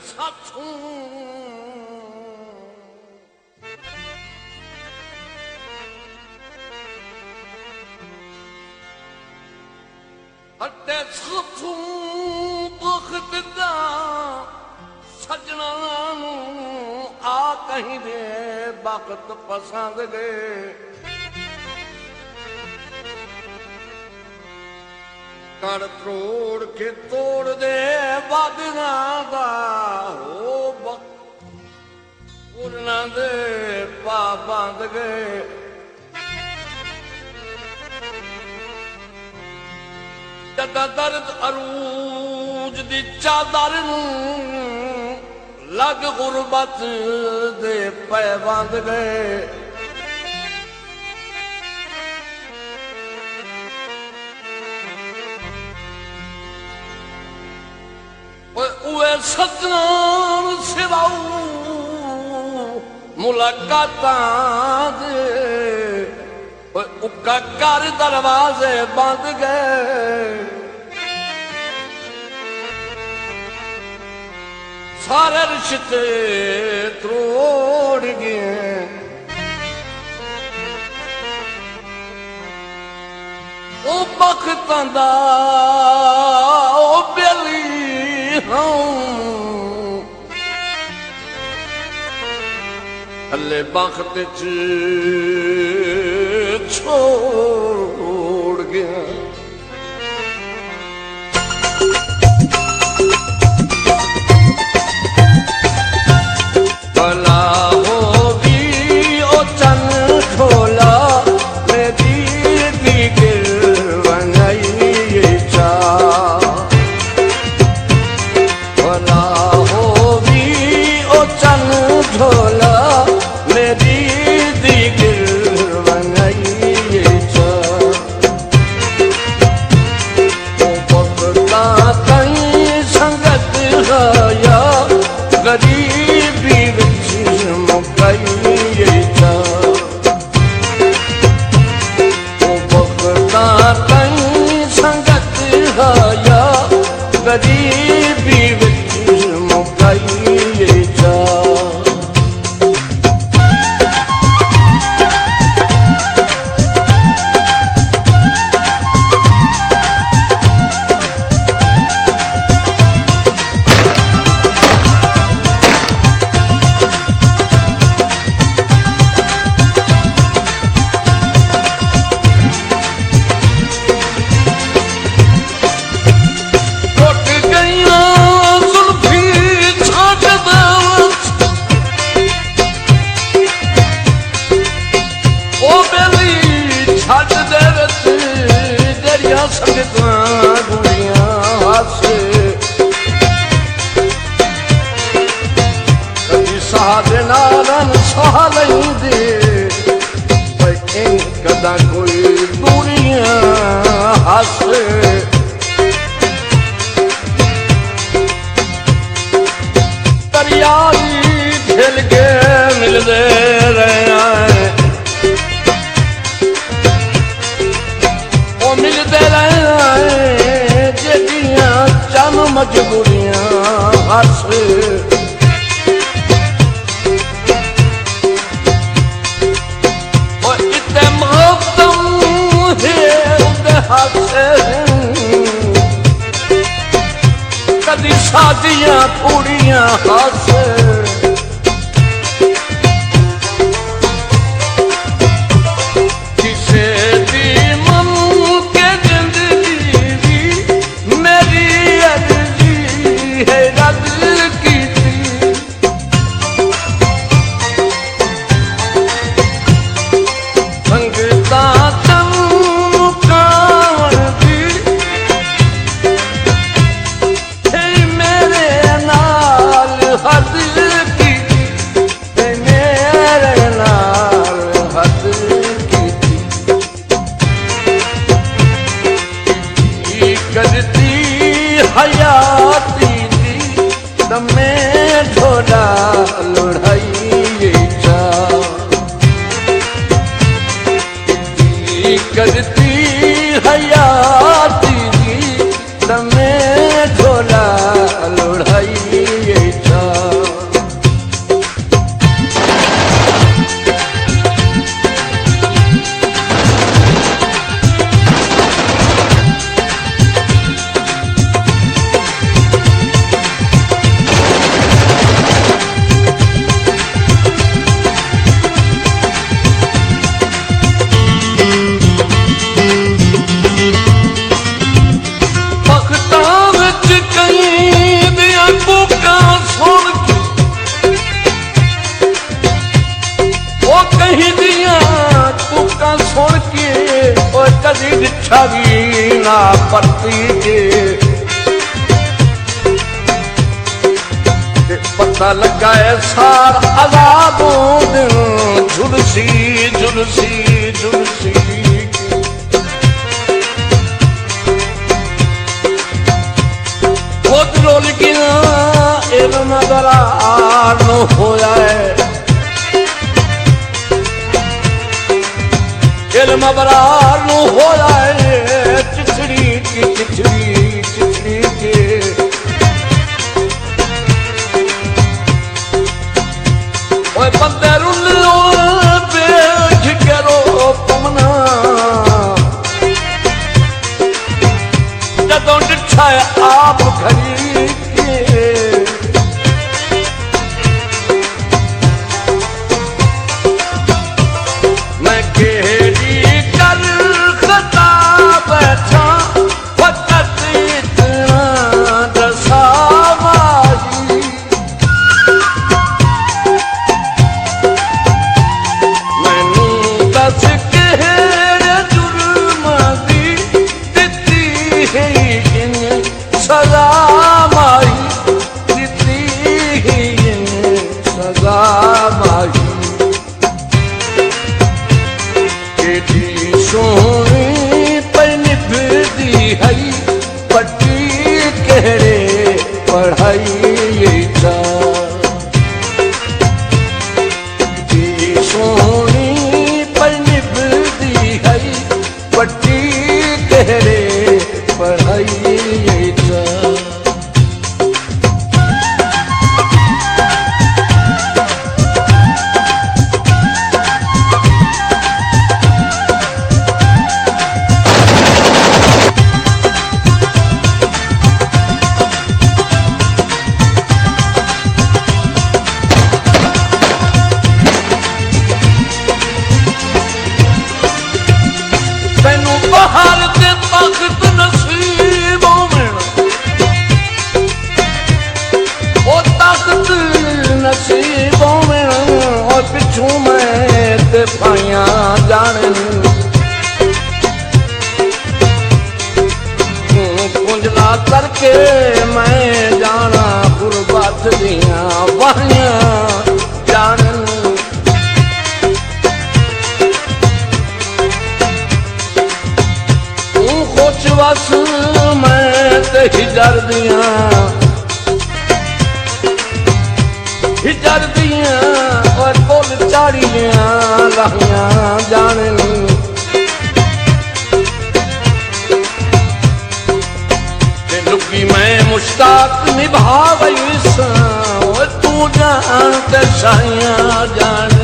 साथों हटे साथों बख्त दा सजना आ कहीं दे वक्त पसंद दे कर त्रोड़ के तोड़ दे वादना दा हो पूरना दे पा बांध गए जदा दर्द अरूज दी चादर लग गुरबत दे पै बांध गए उए सतनाम सिवाऊ मुलाकातां दे उक्का कर दरवाजे बंद गए सारे रिश्ते त्रोड़ गए ओ बख्तां दा ओ बेली अल्ले बख्त छोड़ गया भला हो भी ओ चन खोला मेरी दिल बनाई चा भला हो भी ओ चन झोला मेरी दिल बनाई चा ओ बकता कहीं संगत है गरीबी विच मुकाई चा ओ बकता कहीं संगत है गरीबी विच मुकाई चा कदा कोई दूरियां हस दरियाई झिल के मिलते रहे ओ मिलते रहे जेदियां चन मजबूरियां हस कदी शादियां पूड़ियां हस किसे दी मन के जिंदगी भी मेरी अर्जी है रद की संगता हयाती दी तमे झोला लुढ़ाई चा करती हयाती दी तमे झोला लुढ़ाई चा ओ कदी डिठा भी ना परती के पता लगा है सार आजादों दिन झुलसी झुलसी झुलसी खुद रोल गिना इल्म दरार न होया है इल्म बरार न होया है चिछड़ी की चिछड़ी चिछड़ी के ओए बंदे रुल्लो बेच के रो पमना जदों डिठा है आप खड़ी के मैं केड़ी कर खता बैठा वक्त इतना दसा माही मैनू दस केड़े जुर्म दी दिती है इन सजा माही दिती है इन सजा माही केड़ी सोनी पर निभदी है पट्टी केड़े पढ़ाई जा केड़ी सोनी पर निभदी है पट्टी केड़े पढ़ाई जा तैनू बाहर दे ताकत नसीबों में ओ ताकत नसीबों में और पिछू मैं ते पाइया जाने कुंजला करके मैं जाना गुरबत दिया बाहिया जाने खोच बस मैं ते हिजर दिया और पुल चाड़िया लाहिया जाने लुकी मैं मुश्ताक निभा गई तू जान ते साइया जाने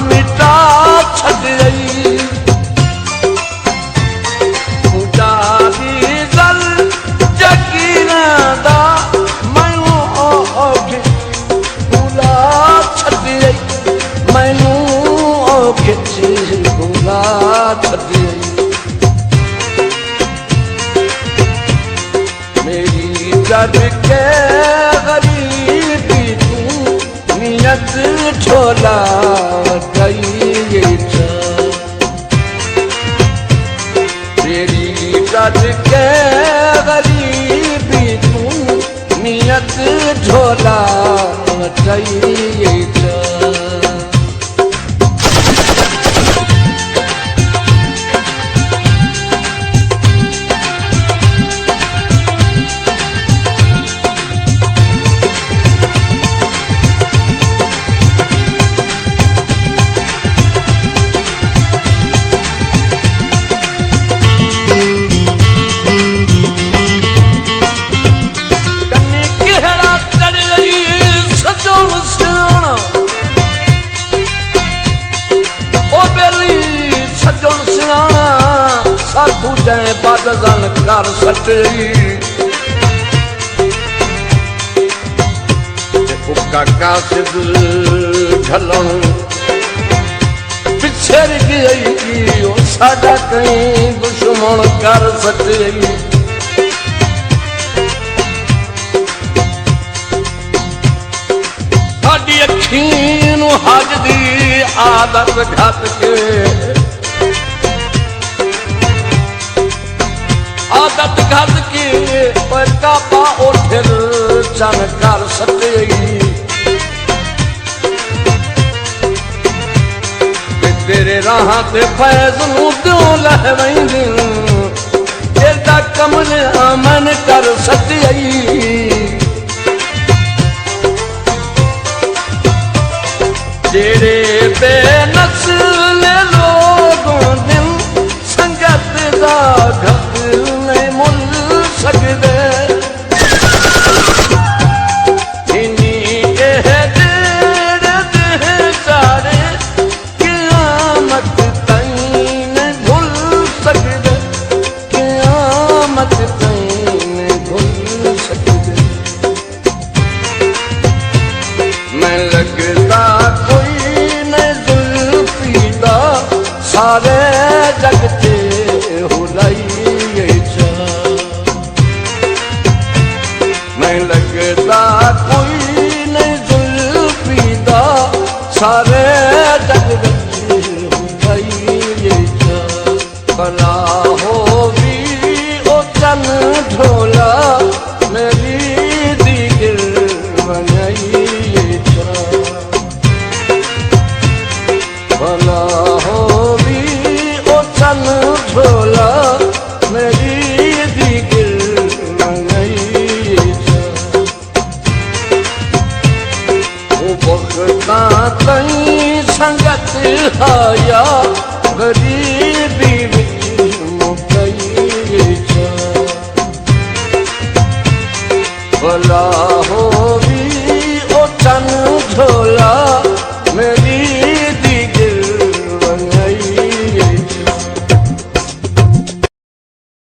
मिटा छड़ गई पूजा दी गल जकीना दा मैनू औखे भुला छड़ गई मैनू औखे भुला छड़ गई मेरी जग के गरीबी नियत छोला गई तेरी गज के गरीबी तू नियत झोला गई साधु जै बदन कर सटी काका सिद ढलन बिछड़ गई ਸਾਡਾ ਕਈ ਦੁਸ਼ਮਣ ਕਰ ਸਕੇ। ਸਾਡੀ ਅੱਖੀਂ ਨੂੰ ਹੱਜ ਦੀ ਆਦਤ ਘੱਟ ਕੇ, ਆਦਤ ਘੱਟ ਕੇ ਪਰ ਕਾਪਾ ਉੱਠਰ ਚਨ ਕਰ ਸਕੇ। ਤੇਰੇ ਰਾਹਾਂ ਤੇ ਫੈਜ਼ ਨੂੰ ਕਿਉਂ ਲੈ ਵੈਂਦੀ, ਇਹਦਾ ਕਮਲ ਅਮਨ ਕਰ ਸਕੀ। ਜਿਹੜੇ ਬੇਨਸਲ ਲੋਗੋਂ ਦਿਲ ਸੰਗਤ ਦਾ ਘਟ ਨਹੀਂ ਮੁੱਲ ਸਕਦੇ। ਸਾਰੇ ਜਗ ਤੇ ਹੁਲਾਈਏ ਚਾ, ਮੈਂ ਲੱਗਦਾ ਕੋਈ ਨਹੀਂ ਜ਼ੁਲਫੀ ਦਾ, ਸਾਰੇ ਜਗ ਵਿੱਚ ਹੁਲਾਈਏ ਚਾ। ਭਲਾ ਹੋਵੀ ਉਹ ਚੰਨ ਢੋਲਾ ਮੇਰੀ ਦਿਲ ਬਣਾਈਏ ਚਾ। ਭਲਾ ਢੋਲਾ ਮੇਰੀ ਦੀ ਗਿਲ ਮੰਗਈ ਚਾ। ਉਹ ਬਖਤਾਂ ਤਈ ਸੰਗਤ ਆਇਆ, ਗਰੀਬੀ ਵਿੱਚ ਮੁਕਈ ਚਾ। ਭਲਾ ਹੋ